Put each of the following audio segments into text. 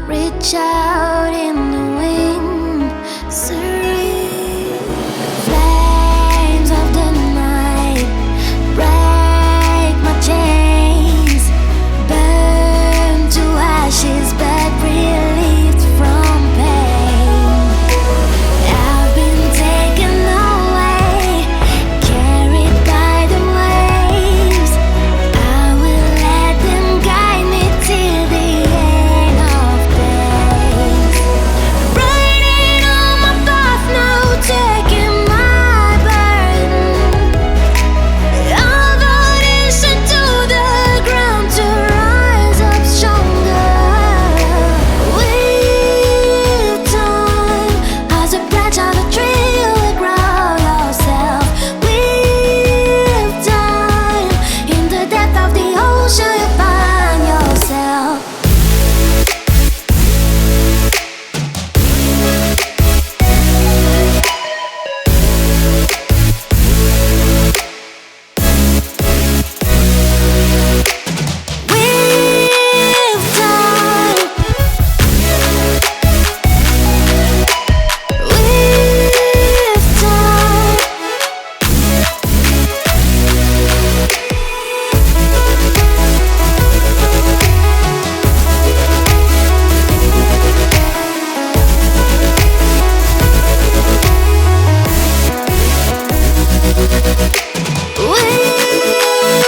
reach out in the wind, serene. Flames of the night break my chains, burn to ashes but relieved from pain. I've been taken away, carried by the waves. I will let them guide me till the end of days. Riding on my path now, taking my burden. I'll audition to the ground to rise up stronger. With time, as a branch on a tree, you will grow yourself. With time, in the depth of the ocean, you find yourself. With time, with time.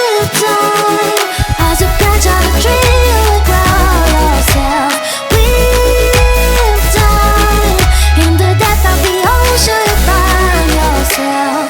With time, as a branch on a tree, you will grow yourself. With time, in the depth of the ocean, you find yourself.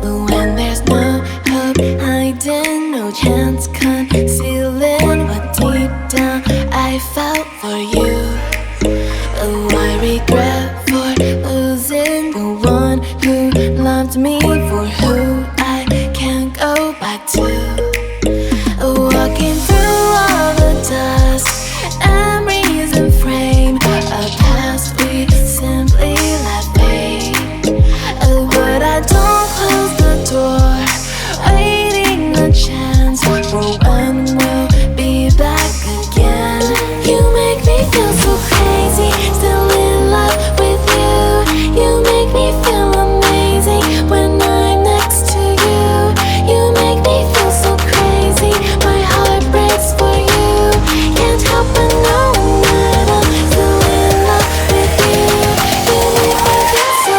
But when there's no hope hiding, no chance concealing what deep down I felt for you. Oh, I regret for losing the one who loved me, for who I can't go back to. Walking through all the dust, memories and frame, a past we simply let fade. But I don't close the door, waiting a chance for when we'll be back again. You make me feel so crazy, still in love with you. You make me feel amazing when I'm next to you. You make me feel so crazy, my heart breaks for you. Can't help but know that I'm still in love with you. You make me feel so.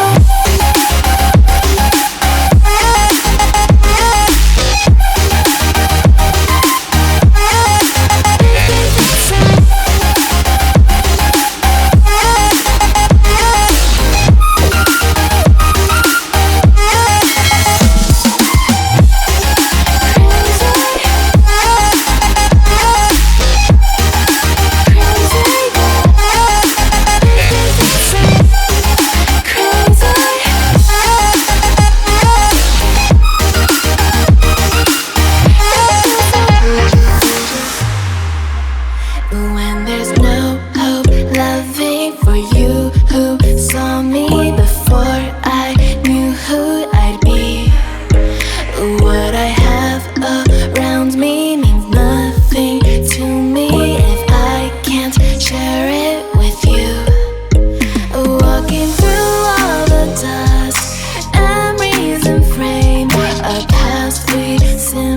When there's no hope loving for you who saw me before I knew who I'd be. What I have around me means nothing to me if I can't share it with you. Walking through all the dust, memories and frame, a past we simply